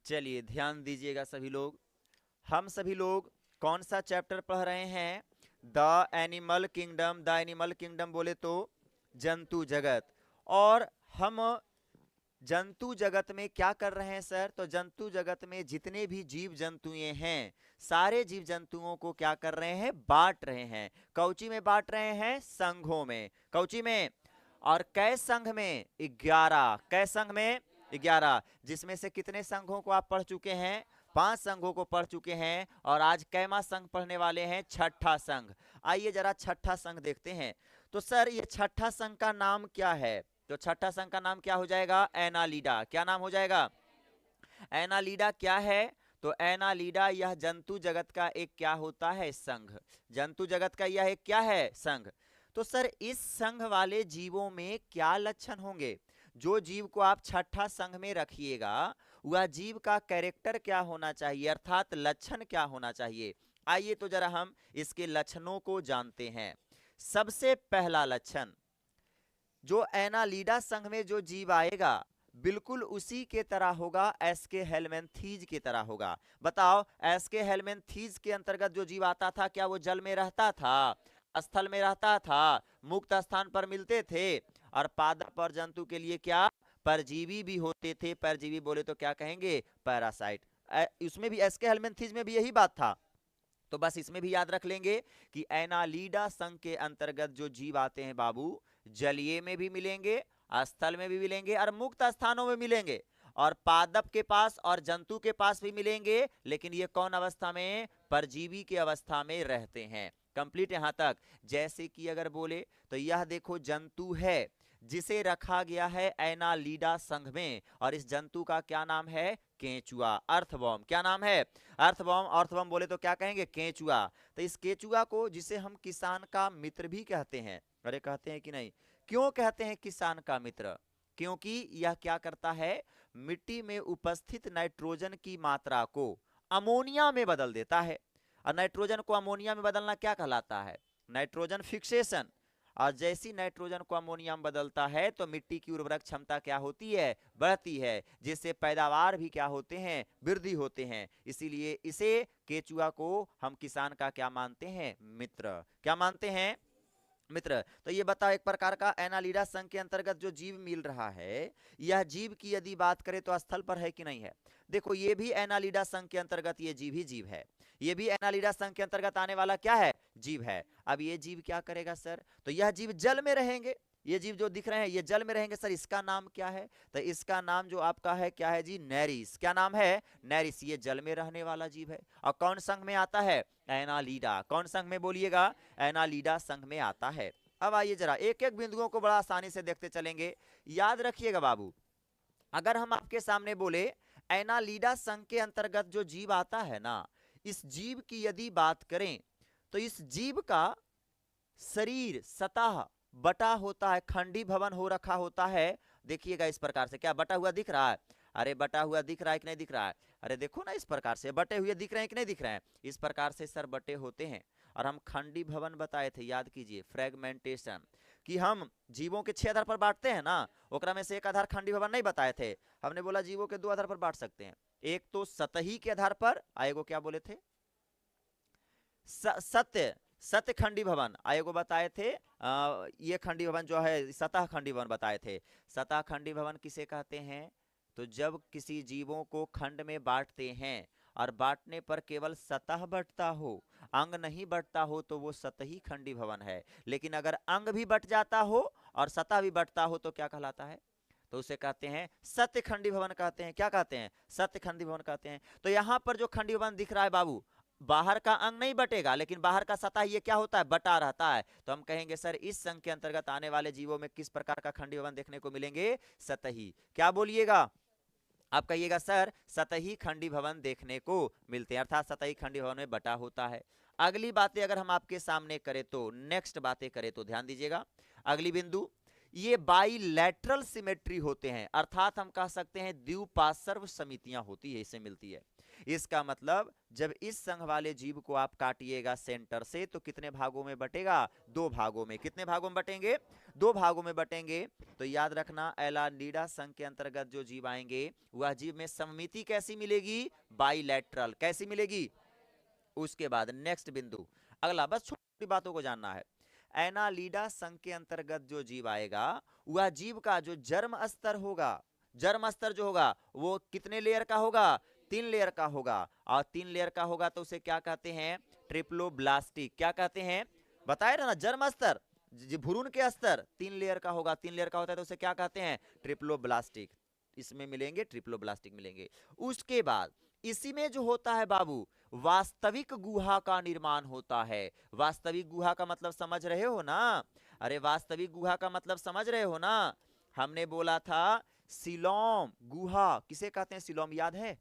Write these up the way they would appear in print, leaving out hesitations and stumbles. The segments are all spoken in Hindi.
चलिए ध्यान दीजिएगा सभी लोग। हम सभी लोग कौन सा चैप्टर पढ़ रहे हैं? The animal kingdom. The animal kingdom बोले तो जंतु जगत। और हम जंतु जगत में क्या कर रहे हैं सर? तो जंतु जगत में जितने भी जीव जंतुएं हैं, सारे जीव जंतुओं को क्या कर रहे हैं? बांट रहे हैं। कौची में बांट रहे हैं? संघों में। कौची में? और कै संघ में? 11। कै संघ में? 11। जिसमें से कितने संघों को आप पढ़ चुके हैं? 5 संघों को पढ़ चुके हैं। और आज कैमा संघ पढ़ने वाले हैं? छठा संघ। आइए जरा छठा संघ देखते हैं। तो सर ये छठा संघ का नाम क्या है? तो छठा संघ का नाम क्या हो जाएगा? एनालिडा। क्या नाम हो जाएगा? एनालिडा क्या है? तो एनालिडा यह जंतु जगत का एक क्या होता है? संघ। जंतु जगत का यह एक क्या है? संघ। तो सर इस संघ वाले जीवों में क्या लक्षण होंगे? जो जीव को आप छठा संघ में रखिएगा, वह जीव का कैरेक्टर क्या होना चाहिए, अर्थात लक्षण क्या होना चाहिए? आइए तो जरा हम इसके लक्षणों को जानते हैं। सबसे पहला लक्षण, जो एनालिडा संघ में जो जीव आएगा बिल्कुल उसी के तरह होगा, एस्के हेलमेंथीज की तरह होगा। बताओ, एस्के हेलमेंथीज के अंतर्गत जो जीव आता था, क्या वो जल में रहता था? स्थल में रहता था? मुक्त स्थान पर मिलते थे? और पादप और जंतु के लिए क्या? परजीवी भी होते थे। परजीवी बोले तो क्या कहेंगे? पैरासाइट। उसमें भी एस्के हेलमेंथीज में भी यही बात था। तो बस इसमें भी याद रख लेंगे कि एनालिडा संघ के अंतर्गत जो जीव आते हैं बाबू, जलीय में भी मिलेंगे, स्थल में भी मिलेंगे और मुक्त स्थानों में मिलेंगे, और पादप के पास और जंतु के पास भी मिलेंगे। लेकिन ये कौन अवस्था में? परजीवी की अवस्था में रहते हैं। कंप्लीट यहां तक। जैसे कि अगर बोले तो यह देखो जंतु है जिसे रखा गया है एनालिडा संघ में, और इस जंतु का क्या नाम है? केंचुआ, अर्थवॉर्म। क्या नाम है? अर्थवॉर्म। अर्थवॉर्म बोले तो क्या कहेंगे? केंचुआ। तो इस केंचुआ को, जिसे हम किसान का मित्र भी कहते हैं, अरे कहते हैं कि नहीं? क्यों कहते हैं किसान का मित्र? क्योंकि यह क्या करता है? मिट्टी में उपस्थित नाइट्रोजन की मात्रा को अमोनिया में बदल देता है। और नाइट्रोजन को अमोनिया में बदलना क्या कहलाता है? Nitrogen fixation. और जैसी नाइट्रोजन को अमोनिया में बदलता है तो मिट्टी की उर्वरक क्षमता क्या होती है? बढ़ती है, जिससे पैदावार भी क्या होते हैं? वृद्धि होते हैं। इसीलिए इसे, केचुआ को, हम किसान का क्या मानते हैं? मित्र। क्या मानते हैं? मित्र। तो ये बताओ, एक प्रकार का एनालिडा संघ के अंतर्गत जो जीव मिल रहा है, यह जीव की यदि बात करें तो स्थल पर है कि नहीं है? देखो, ये भी एनालिडा संघ के अंतर्गत ये जीव ही जीव है। ये भी एनालिडा संघ के अंतर्गत आने वाला क्या है? जीव है। अब ये जीव क्या करेगा सर? तो यह जीव जल में रहेंगे। ये जीव जो दिख रहे हैं ये जल में रहेंगे। सर इसका नाम क्या है? तो इसका नाम जो आपका है क्या है जी? नेरिस। क्या नाम है? नेरिस। ये जल में रहने वाला जीव है। और कौन संघ में आता है? एनालिडा। कौन संघ में बोलिएगा? एनालिडा संघ में आता है। अब आइए जरा एक एक बिंदुओं को बड़ा आसानी से देखते चलेंगे। याद रखिएगा बाबू, अगर हम आपके सामने बोले एनालिडा संघ के अंतर्गत जो जीव आता है ना, इस जीव की यदि बात करें तो इस जीव का शरीर सतह बटा होता है, खंडी भवन हो रखा होता है। देखिएगा इस प्रकार से, क्या बटा हुआ दिख रहा है? अरे बटा हुआ दिख रहा है कि नहीं दिख रहा है? अरे देखो ना, इस प्रकार से बटे हुए दिख रहे हैं कि नहीं दिख रहे हैं? इस प्रकार से सर बटे होते हैं। और हम खंडी भवन बताए थे, याद कीजिए, फ्रेगमेंटेशन, कि हम जीवों के 6 आधार पर बांटते हैं ना, ओकरा में से एक आधार खंडी भवन नहीं बताए थे। हमने बोला जीवों के 2 आधार पर बांट सकते हैं। एक तो सतही के आधार पर, आएगो क्या बोले थे? सत्य, सत्य खंडी भवन आएगो बताए थे। ये खंडी भवन जो है सतह खंडी भवन बताए थे। सतह खंडी भवन किसे कहते हैं? तो जब किसी जीवों को खंड में बांटते हैं और बांटने पर केवल सतह बटता हो, अंग नहीं बटता हो, तो वो सतही खंडी भवन है। लेकिन अगर अंग भी बट जाता हो और सतह भी बटता हो तो क्या कहलाता है? तो उसे कहते हैं सत्य खंडी भवन कहते हैं। क्या कहते हैं? सत्य खंडी भवन कहते हैं। तो यहां पर जो खंडी भवन दिख रहा है बाबू, बाहर का अंग नहीं बटेगा, लेकिन बाहर का सतह ये क्या होता है? बटा रहता है। तो हम कहेंगे सर इस संघ के अंतर्गत आने वाले जीवों में किस प्रकार का खंडी भवन देखने को मिलेंगे? सतही। क्या बोलिएगा? आप कहिएगा सर सतही खंडी भवन देखने को मिलते हैं, अर्थात सतही खंडी भवन में बटा होता है। अगली बातें अगर हम आपके सामने करें तो, नेक्स्ट बातें करें तो ध्यान दीजिएगा। अगली बिंदु, ये बाइलैटरल सिमेट्री होते हैं, अर्थात हम कह सकते हैं द्विपार्श्व समितियां होती है, इससे मिलती है। इसका मतलब जब इस संघ वाले जीव को आप काटिएगा सेंटर से तो कितने भागों में बटेगा? 2 भागों में। कितने भागों में बटेंगे? दो भागों में बटेंगे। तो याद रखना एनालिडा संघ के अंतर्गत जो जीव आएंगे वह जीव में सममिति कैसी मिलेगी, बाइलैटरल, कैसी मिलेगी। उसके बाद नेक्स्ट बिंदु, अगला, बस छोटी बातों को जानना है। एनालिडा संघ के अंतर्गत जो जीव आएगा वह जीव का जो जर्म स्तर होगा, जर्म स्तर जो होगा वो कितने लेयर का होगा, 3 लेयर का होगा। और 3 लेयर का होगा तो उसे क्या कहते हैं, ट्रिप्लोब्लास्टिक। क्या कहते हैं, बताए ना, जर्म स्तर, भ्रूण के स्तर 3 लेयर का होगा, 3 लेयर का होता है तो उसे क्या कहते हैं, ट्रिप्लोब्लास्टिक। इसमें मिलेंगे, ट्रिप्लोब्लास्टिक मिलेंगे। उसके बाद इसी में जो होता है बाबू, वास्तविक गुहा का निर्माण होता है। वास्तविक गुहा का मतलब समझ रहे हो ना, अरे वास्तविक गुहा का मतलब समझ रहे हो ना। हमने बोला था सीलोम गुहा किसे कहते हैं, सीलोम याद है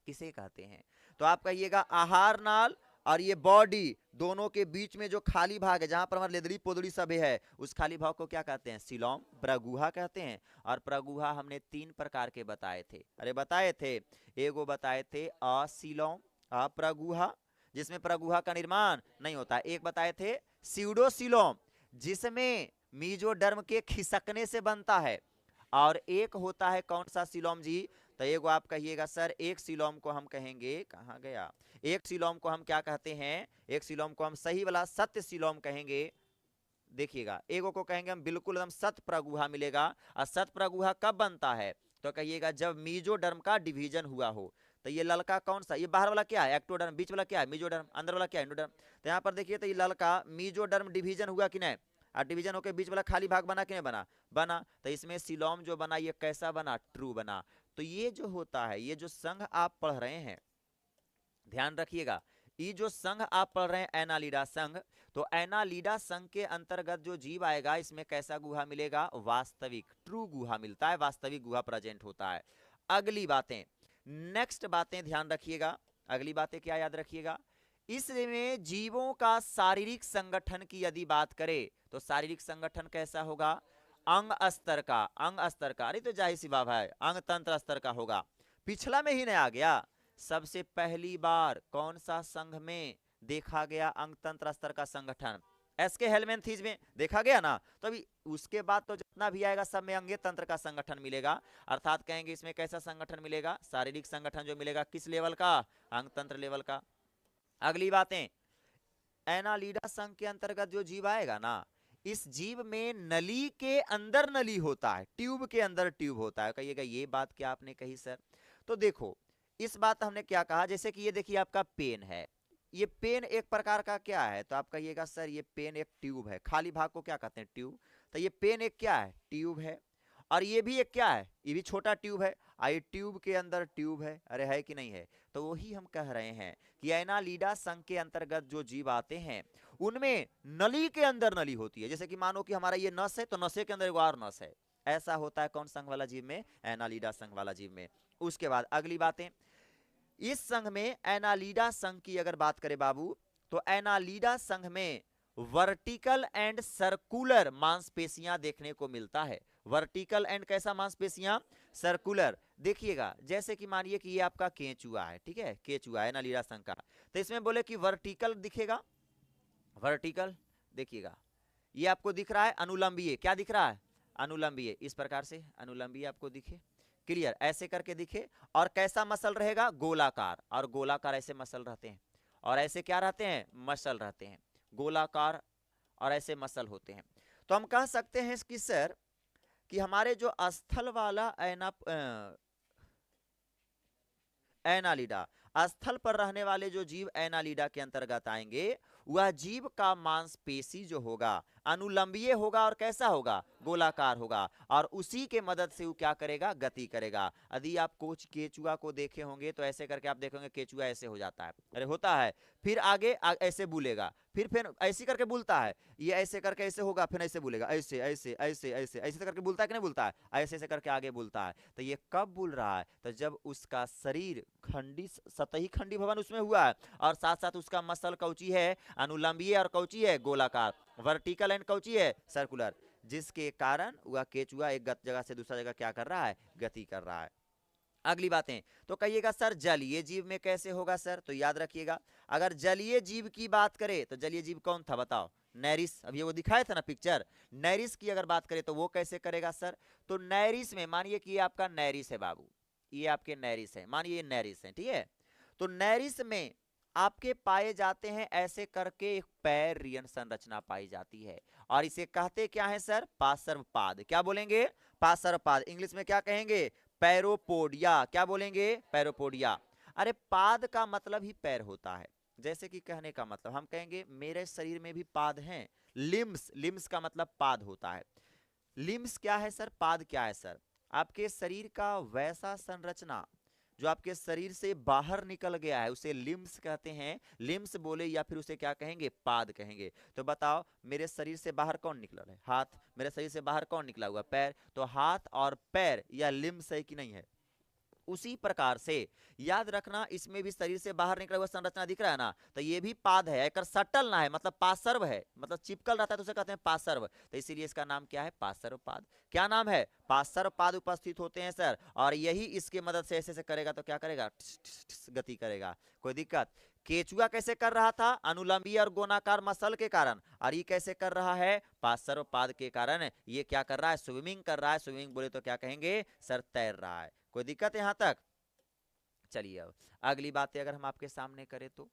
किसे कहते हैं, तो आप कहिएगा आहार नाल और ये बॉडी दोनों के बीच में जो खाली भाग है, जहां पर हमारे लेदड़ी पोदड़ी सब है, उस खाली भाग को क्या कहते हैं, सीलोम प्रगुहा कहते हैं। और प्रगुहा हमने 3 प्रकार के बताए थे, अरे बताए थे, एगो बताए थे असीलोम अप्रगुहा, जिसमें प्रगुहा का निर्माण नहीं होता। एक बताए थे स्यूडोसीलोम, जिसमें मीजोडर्म के खिसकने से बनता है। और एक होता है कौन सा सीलोम जी, तो एगो आप कहिएगा सर, एक सीलोम को हम कहेंगे, कहाँ गया, एक सीलोम को हम क्या कहते हैं, एक सीलोम को हम सही वाला सत्य सीलोम कहेंगे। देखिएगा, एगो को कहेंगे हम बिल्कुल एकदम सत प्रगुहा मिलेगा। और सत प्रगुहा कब बनता है, तो कहिएगा जब मीजोडर्म का डिवीजन हुआ हो। तो ये ललका कौन सा, ये बाहर वाला क्या है एक्टोडर्म, बीच वाला क्या है मीजोडर्म, अंदर वाला क्या है एंडोडर्म। तो यहाँ पर देखिए, तो ये ललका मीजोडर्म डिवीजन हुआ कि नहीं, और डिवीजन होकर बीच वाला खाली भाग बना कि नहीं बना, बना। तो इसमें सीलोम जो बना ये कैसा बना, ट्रू बना। तो ये जो होता है, ये जो संघ आप पढ़ रहे हैं, ध्यान रखिएगा, ये जो संघ आप पढ़ रहे हैं एनालिडा संघ, तो एनालिडा संघ के अंतर्गत जो जीव आएगा इसमें कैसा गुहा मिलेगा, वास्तविक ट्रू गुहा मिलता है, वास्तविक गुहा प्रेजेंट होता है। अगली बातें, नेक्स्ट बातें ध्यान रखिएगा, अगली बातें क्या याद रखिएगा, इसमें जीवों का शारीरिक संगठन की यदि बात करें तो शारीरिक संगठन कैसा होगा, अंग स्तर का, अंग स्तर का, अरे तो जाहिर सी बात है अंग तंत्र स्तर का होगा। पिछला में ही नहीं आ गया, सबसे पहली बार कौन सा संघ में देखा गया अंग तंत्र स्तर का संगठन, एसके हेलमेंथीज में देखा गया ना। तो अभी उसके बाद तो जितना भी आएगा सब में अंग तंत्र का संगठन मिलेगा, अर्थात कहेंगे इसमें कैसा संगठन मिलेगा, शारीरिक संगठन जो मिलेगा किस लेवल का, अंग तंत्र लेवल का। अगली बातें, एनालिडा संघ के अंतर्गत जो जीव आएगा ना, इस जीव में नली के अंदर नली होता है, ट्यूब के अंदर ट्यूब होता है। कहिएगा ये बात क्या आपने कही सर, तो देखो इस बात हमने क्या कहा, जैसे कि ये देखिए आपका पेन है, ये पेन एक प्रकार का क्या है, तो आप कहिएगा सर ये पेन एक ट्यूब है, खाली भाग को क्या कहते हैं, ट्यूब। तो ये पेन एक क्या है, ट्यूब है। और ये भी एक क्या है, ये भी छोटा ट्यूब है, आई ट्यूब के अंदर ट्यूब है, अरे है कि नहीं है। तो वही हम कह रहे हैं कि एनालिडा संघ के अंतर्गत जो जीव आते हैं उनमें नली के अंदर नली होती है। जैसे कि मानो कि हमारा ये नस है तो नसे के अंदर एक और नस है, ऐसा होता है कौन संघ वाला जीव में, एनालिडा संघ वाला जीव में। उसके बाद अगली बातें, इस संघ में एनालिडा संघ की अगर बात करें बाबू, तो एनालिडा संघ में वर्टिकल एंड सर्कुलर मांसपेशियां देखने को मिलता है। वर्टिकल एंड कैसा मांसपेशियां, सर्कुलर। देखिएगा जैसे कि मानिए कि ये आपका केंचुआ है, ठीक है, केंचुआ है एनालिडा संघ का, तो इसमें बोले कि वर्टिकल दिखेगा, वर्टिकल देखिएगा, ये आपको दिख रहा है अनुलंबीय, क्या दिख रहा है, अनुलंबीय, इस प्रकार से अनुलंबीय आपको दिखे, क्लियर, ऐसे करके दिखे। और कैसा मसल रहेगा, गोलाकार, और गोलाकार ऐसे मसल रहते हैं, और ऐसे क्या रहते हैं, मसल रहते हैं, गोलाकार और ऐसे मसल होते हैं। तो हम कह सकते हैं कि सर कि हमारे जो स्थल वाला एनालिडा, स्थल पर रहने वाले जो जीव एनालिडा के अंतर्गत आएंगे, वह जीव का मांसपेशी जो होगा अनुलंबीय होगा और कैसा होगा, गोलाकार होगा, और उसी के मदद से वो क्या करेगा, गति करेगा। यदि आप कोच केचुआ को देखे होंगे तो ऐसे करके आप देखेंगे केचुआ ऐसे हो जाता है, अरे होता है, फिर आगे ऐसे बुलेगा, फिर ऐसे करके बुलता है, ये ऐसे करके ऐसे होगा, फिर ऐसे बुलेगा, ऐसे ऐसे ऐसे ऐसे ऐसे करके बुलता है कि नहीं बुलता है, ऐसे ऐसे करके आगे बुलता है। तो ये कब बुल रहा है, तो जब उसका शरीर खंडी, सतही खंडी भवन उसमें हुआ है, और साथ साथ उसका मसल कौची है, अनुलंबीय, और कौची है, गोलाकार, वर्टिकल एंड कौची है, सर्कुलर, जिसके कारण वह केचुआ एक जगह से दूसरा जगह क्या कर रहा है, गति कर रहा है। अगली बातें, तो कहिएगा सर जलीय जीव में कैसे होगा सर, तो याद रखिएगा, अगर जलीय जीव की बात करें तो जलीय जीव कौन था बताओ, नैरिस, अभी वो दिखाया था ना पिक्चर, नैरिस की अगर बात करें तो वो कैसे करेगा सर? तो नैरिस में मानिए कि ये आपका नैरिस है बाबू, ये आपके नैरिस है, मानिए ये नैरिस है, ठीक है। तो नैरिस में आपके पाए जाते हैं ऐसे करके एक पैरियन संरचना पाई जाती है, और इसे कहते क्या है सर? पार्श्वपाद। क्या बोलेंगे? पार्श्वपाद। इंग्लिश में क्या कहेंगे? पैरोपोडिया। क्या बोलेंगे? पैरोपोडिया। अरे पाद का मतलब ही पैर होता है, जैसे कि कहने का मतलब हम कहेंगे मेरे शरीर में भी पाद हैं, लिम्स, लिम्स का मतलब पाद होता है। लिम्स क्या है सर? पाद क्या है सर? आपके शरीर का वैसा संरचना जो आपके शरीर से बाहर निकल गया है उसे लिम्स कहते हैं। लिम्स बोले या फिर उसे क्या कहेंगे? पाद कहेंगे। तो बताओ मेरे शरीर से बाहर कौन निकला है? हाथ। मेरे शरीर से बाहर कौन निकला हुआ? पैर। तो हाथ और पैर या लिम्स है कि नहीं है? उसी प्रकार से याद रखना, इसमें भी शरीर से बाहर निकला हुआ संरचना दिख रहा है ना, तो ये भी पाद है, एक सटल ना है, मतलब पार्श्व है, मतलब चिपकल रहता है तो उसे कहते हैं पार्श्व। तो इसीलिए इसका नाम क्या है? पार्श्वपाद। क्या नाम है? पार्श्वपाद उपस्थित होते हैं सर, और यही इसके मदद से ऐसे से करेगा तो क्या करेगा? ठिस ठिस ठिस गति करेगा। कोई दिक्कत? केचुआ कैसे कर रहा था? अनुलंबी और गोनाकार मसल के कारण, और ये कैसे कर रहा है? पार्श्वपाद के कारण। ये क्या कर रहा है? स्विमिंग कर रहा है। स्विमिंग बोले तो क्या कहेंगे सर? तैर रहा है। कोई दिक्कत है यहां तक? चलिए अब अगली बातें अगर हम आपके सामने करें तो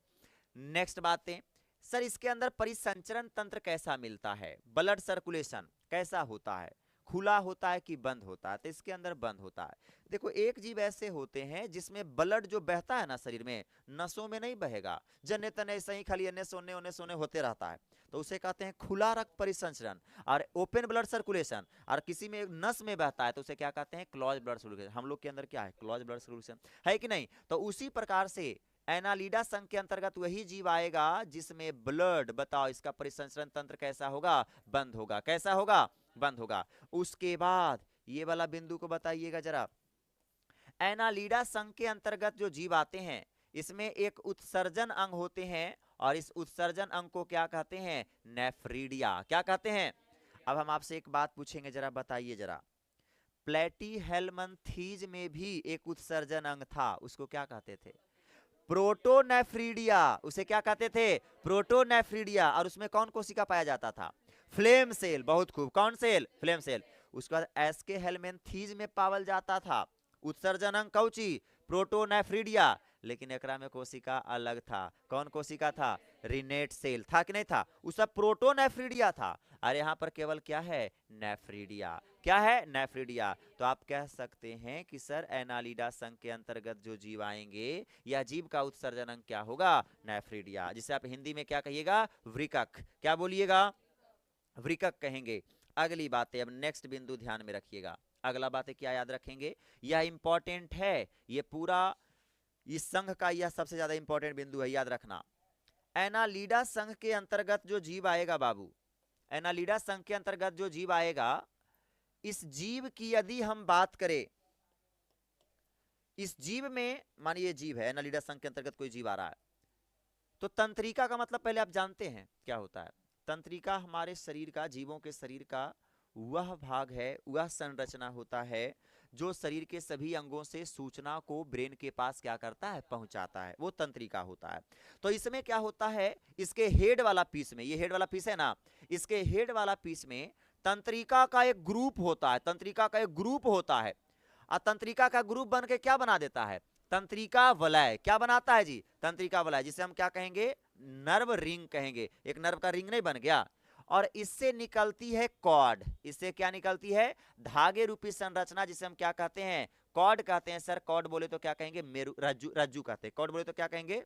नेक्स्ट बातें, सर इसके अंदर परिसंचरण तंत्र कैसा मिलता है? ब्लड सर्कुलेशन कैसा होता है? खुला होता है कि बंद होता है? तो इसके अंदर बंद होता है। देखो एक जीव ऐसे होते हैं जिसमें ब्लड जो बहता है ना शरीर में, नसों में नहीं बहेगा, जने तने ऐसे ही खाली अन्य सोने ओने सोने होते रहता है, तो उसे कहते हैं खुला रक्त परिसंचरण। और ओपन ब्लड सर्कुलेशन, और किसी में एक नस में बहता है तो उसे क्या कहते हैं? Close blood circulation. हम लोग के अंदर क्या है? क्लोज ब्लड सर्कुलेशन है कि नहीं? तो उसी प्रकार से एनालिडा संघ के अंतर्गत वही जीव आएगा जिसमें ब्लड, बताओ इसका परिसंचरण तंत्र कैसा होगा? बंद होगा। कैसा होगा? बंद होगा। उसके बाद ये वाला बिंदु को बताइएगा जरा। एनालिडा संघ के अंतर्गत जो जीव आते हैं इसमें एक उत्सर्जन अंग होते हैं, और इस उत्सर्जन अंग को क्या कहते हैं? नेफ्रीडिया। क्या कहते हैं? अब हम आपसे एक बात पूछेंगे, जरा बताइए जरा, प्लेटीहेल्मंथीज में भी एक उत्सर्जन अंग था, उसको क्या कहते थे? प्रोटोनेफ्रीडिया। उसे क्या कहते थे? प्रोटोनेफ्रीडिया। और उसमें कौन कोशिका पाया जाता था? Flame cell. बहुत खूब, कौन सेल? Flame cell. उसके बाद एसके हेलमेंथीज में पावल जाता था उत्सर्जन अंग कौची? प्रोटोनेफ्रीडिया। लेकिन एकरा में कोशिका अलग था। कौन कोशिका था? रिनेट सेल था कि नहीं था? उस सब प्रोटोनेफ्रीडिया था, और यहाँ पर केवल क्या है? नेफ्रीडिया। क्या है? नेफ्रीडिया। तो आप कह सकते हैं कि सर एनालिडा संघ के अंतर्गत जो जीव आएंगे या जीव का उत्सर्जन अंग क्या होगा? नेफ्रीडिया, जिसे आप हिंदी में क्या कहिएगा? वृकक। क्या बोलिएगा? वृकक कहेंगे। अगली बात है, अब नेक्स्ट बिंदु ध्यान में रखिएगा। अगला बात है क्या याद रखेंगे? यह इंपॉर्टेंट है, ये पूरा इस संघ का यह सबसे ज्यादा इंपॉर्टेंट बिंदु है, याद रखना। एनालिडा संघ के अंतर्गत जो जीव आएगा बाबू, एनालिडा संघ के अंतर्गत जो जीव आएगा, इस जीव की यदि हम बात करें, इस जीव में मानिए जीव है, एनालिडा संघ के अंतर्गत कोई जीव आ रहा है, तो तंत्रिका का मतलब पहले आप जानते हैं क्या होता है? तंत्रिका हमारे शरीर का, जीवों के शरीर का वह भाग है, वह संरचना होता है जो शरीर के सभी अंगों से सूचना को ब्रेन के पास क्या करता है? पहुंचाता है, वो तंत्रिका होता है। तो इसमें क्या होता है? इसके हेड वाला पीस में, ये हेड वाला पीस है ना, इसके हेड वाला पीस में तंत्रिका का एक ग्रुप होता है, तंत्रिका का एक ग्रुप होता है, और तंत्रिका का ग्रुप बन के क्या बना देता है? तंत्रिका वलय। क्या बनाता है जी? तंत्रिका वलय, जिसे हम क्या कहेंगे? नर्व रिंग कहेंगे। एक नर्व का रिंग नहीं बन गया? और इससे निकलती है कॉर्ड। इससे क्या निकलती है? धागे रूपी संरचना, जिसे हम क्या कहते हैं? कॉर्ड कहते हैं। सर कॉर्ड बोले तो क्या कहेंगे? मेरु, रज्जु, रज्जु कहते हैं। कॉर्ड बोले तो क्या कहेंगे?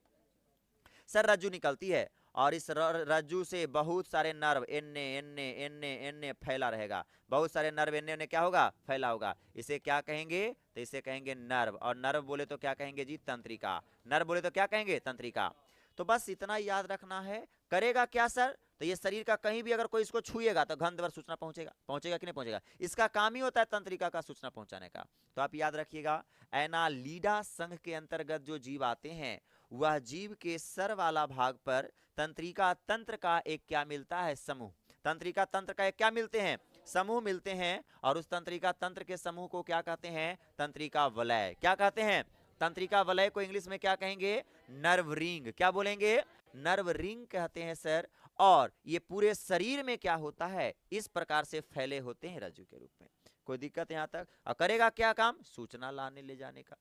सर रज्जु निकलती है, और इस रज्जु से बहुत सारे नर्व एन्ने एन्ने एन्ने एन्ने फैला रहेगा। बहुत सारे नर्व एन्ने एन्ने क्या होगा? फैला होगा। इसे क्या कहेंगे? तो इसे कहेंगे नर्व। और नर्व बोले तो क्या कहेंगे जी? तंत्रिका। नर्व बोले तो क्या कहेंगे? तंत्रिका। तो बस इतना याद रखना है। करेगा क्या सर? तो ये शरीर का कहीं भी अगर कोई इसको छुएगा तो गंधवर सूचना पहुंचेगा। पहुंचेगा कि नहीं पहुंचेगा? इसका काम ही होता है तंत्रिका का सूचना पहुंचाने का। तो आप याद रखिएगा, एनालिडा संघ के अंतर्गत जो जीव आते हैं, वह जीव के सर वाला भाग पर तंत्रिका तंत्र का एक क्या मिलता है? समूह। तंत्रिका तंत्र का एक क्या मिलते हैं? समूह मिलते हैं। और उस तंत्रिका तंत्र के समूह को क्या कहते हैं? तंत्रिका वलय। क्या कहते हैं? तंत्रिका वलय को इंग्लिश में क्या कहेंगे? Nerve ring. क्या बोलेंगे? नर्व रिंग कहते हैं सर। और ये पूरे शरीर में क्या होता है, इस प्रकार से फैले होते हैं रज्जु के रूप में। कोई दिक्कत यहां तक? और करेगा क्या काम? सूचना लाने ले जाने का।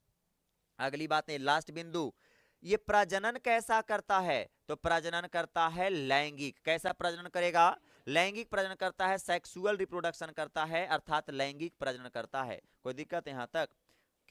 अगली बात है, लास्ट बिंदु, ये प्रजनन कैसा करता है? तो प्रजनन करता है लैंगिक। कैसा प्रजनन करेगा? लैंगिक प्रजनन करता है, सेक्सुअल रिप्रोडक्शन करता है, अर्थात लैंगिक प्रजनन करता है। कोई दिक्कत यहां तक?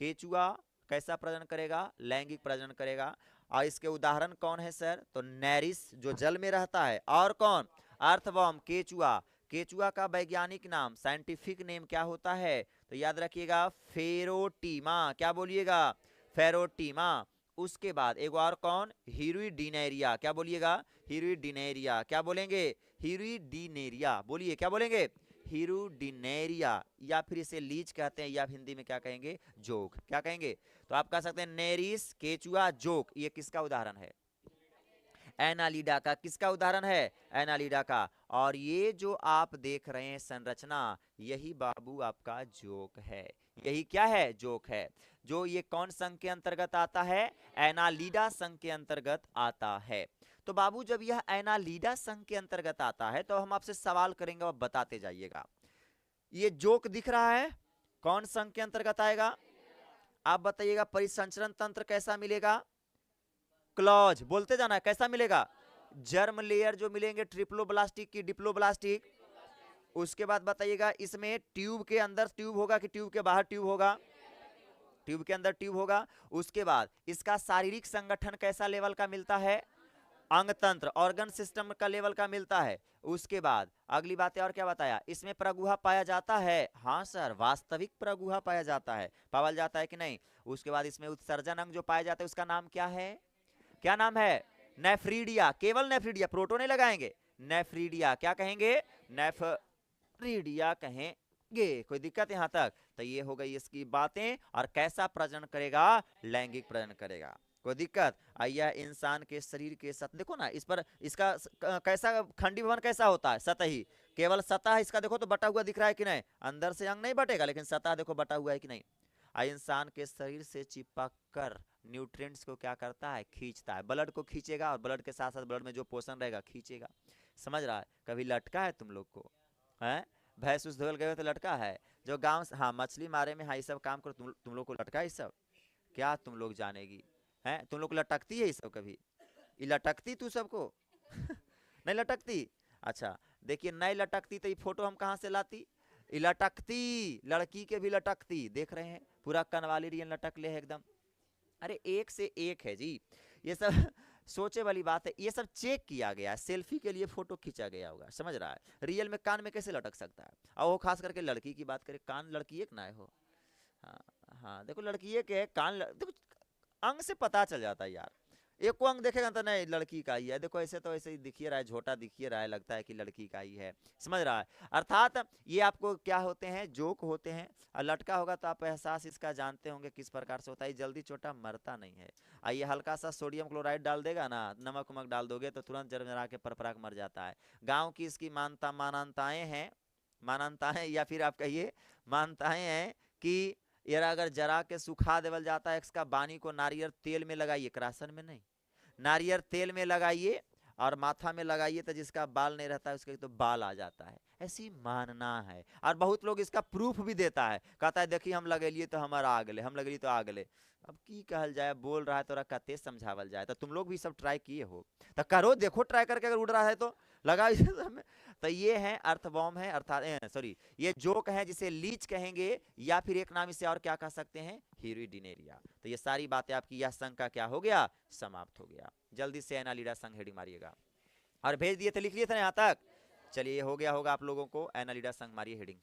केचुआ कैसा प्रजनन करेगा? लैंगिक प्रजनन करेगा। और इसके उदाहरण कौन है सर? तो नैरिस जो जल में रहता है, और कौन? अर्थवर्म केचुआ। केचुआ का वैज्ञानिक नाम, साइंटिफिक नेम क्या होता है? तो याद रखिएगा, फेरोटीमा। क्या बोलिएगा? फेरोटीमा। उसके बाद एक और कौन? हीरुइडिनेरिया। क्या बोलिएगा? हीरुइडिनेरिया। क्या बोलेंगे? हीरुइडिनेरिया। बोलिए, क्या बोलेंगे? हीरुडिनेरिया। या फिर इसे लीच कहते हैं, या हिंदी में क्या कहेंगे? जोक। क्या कहेंगे? तो आप कह सकते हैं नेरिस, केचुआ, जोक। ये किसका उदाहरण है? एनालिडा का। किसका उदाहरण है? एनालिडा का। और ये जो आप देख रहे हैं संरचना, यही बाबू आपका जोक है। यही क्या है? जोक है। जो ये कौन संघ के अंतर्गत आता है? एनालिडा संघ के अंतर्गत आता है। तो बाबू जब यह एनालिडा संघ के अंतर्गत आता है तो हम आपसे सवाल करेंगे और बताते जाइएगा। ये जोक दिख रहा है, कौन संघ के अंतर्गत आएगा? आप बताइएगा। परिसंचरण तंत्र कैसा मिलेगा? क्लॉज। बोलते जाना, कैसा मिलेगा? जर्म लेयर जो मिलेंगे ट्रिप्लोब्लास्टिक की डिप्लोब्लास्टिक। उसके बाद बताइएगा, इसमें ट्यूब के अंदर ट्यूब होगा कि ट्यूब के बाहर ट्यूब होगा? ट्यूब के अंदर ट्यूब होगा। उसके बाद इसका शारीरिक संगठन कैसा लेवल का मिलता है? अंग तंत्र, ऑर्गन सिस्टम का लेवल का मिलता है। उसके बाद अगली बात है, और क्या बताया? इसमें प्रगुहा पाया जाता है। हाँ सर, वास्तविक प्रगुहा पाया जाता है। पावल जाता है कि नहीं? उसके बाद इसमें उत्सर्जन अंग जो पाया जाता है उसका नाम क्या है? क्या नाम है? नेफ्रीडिया। केवल नेफ्रीडिया, प्रोटो नहीं लगाएंगे। नेफ्रीडिया। क्या कहेंगे? नेफ्रीडिया कहेंगे। कोई दिक्कत यहां तक? तो ये हो गई इसकी बातें। और कैसा प्रजनन करेगा? लैंगिक प्रजनन करेगा। कोई दिक्कत? आइया इंसान के शरीर के सतह देखो ना, इस पर इसका कैसा खंडी भवन कैसा होता है? सतही। केवल सतह इसका देखो तो बटा हुआ दिख रहा है कि नहीं? अंदर से अंग नहीं बटेगा, लेकिन सतह देखो बटा हुआ है कि नहीं? इंसान के शरीर से चिपक कर न्यूट्रिएंट्स को क्या करता है? खींचता है। ब्लड को खींचेगा, और ब्लड के साथ साथ ब्लड में जो पोषण रहेगा खींचेगा। समझ रहा है? कभी लटका है तुम लोग को? है भैंस उस धोल गए तो लटका है? जो गांव, हाँ मछली मारे में, हाँ ये सब काम करो, तुम लोग को लटका है सब? क्या तुम लोग जानेगी? हैं तुम लोग को लटकती है ये सब? कभी ये लटकती तू सबको? नहीं लटकती? अच्छा देखिए, नहीं लटकती तो ये फोटो हम कहाँ से लाती? ये लटकती, लड़की के भी लटकती। देख रहे हैं, पूरा कनवाली रियन लटक ले है एकदम। अरे एक से एक है जी ये सब। सोचे वाली बात है, ये सब चेक किया गया है, सेल्फी के लिए फोटो खींचा गया होगा। समझ रहा है? रियल में कान में कैसे लटक सकता है? और वो खास करके लड़की की बात करें, कान लड़की एक ना है हो। हाँ हाँ, देखो लड़की एक है, कान देखो अंग से पता चल जाता है यार। एक को अंग देखेगा तो नहीं लड़की का ही है। देखो ऐसे तो ऐसे ही दिखिए रहा है, झोटा दिखिए रहा है, लगता है कि लड़की का ही है। समझ रहा है? अर्थात ये आपको क्या होते हैं? जोक होते हैं। और लटका होगा तो आप एहसास इसका जानते होंगे किस प्रकार से होता है। जल्दी छोटा मरता नहीं है। आइए हल्का सा सोडियम क्लोराइड डाल देगा ना, नमक वमक डाल दोगे तो तुरंत जरजरा के परपराग मर जाता है। गाँव की इसकी मान्यताएं हैं, मान्यताएं या फिर आप कहिए मान्यताएं हैं कि यार अगर जरा के सुखा देवल जाता है, इसका बानी को नारियल तेल में लगाइए, क्रासन में नहीं, नारियल तेल में लगाइए और माथा में लगाइए, तो जिसका बाल नहीं रहता है उसके तो बाल आ जाता है। ऐसी मानना है। और बहुत लोग इसका प्रूफ भी देता है, कहता है देखिए हम लगेलिए तो हमारा आ गले, हम लगेलिए तो आ गले। अब की कहल जाए, बोल रहा है तो कते समझावल जाए। तो तुम लोग भी सब ट्राई किए हो तो करो, देखो ट्राई करके, अगर उड़ रहा है तो लगा। तो ये है अर्थवॉर्म है, अर्थात सॉरी ये जोक है जिसे लीच कहेंगे, या फिर एक नाम इसे और क्या कह सकते हैं? हीरुइडिनेरिया। तो ये सारी बातें आपकी यह संघ का क्या हो गया? समाप्त हो गया। जल्दी से एनालिडा संघ हेडिंग मारिएगा। और भेज दिए थे, लिख लिए थे यहाँ तक? चलिए हो गया होगा आप लोगों को। एनालिडा संघ मारिए हेडिंग।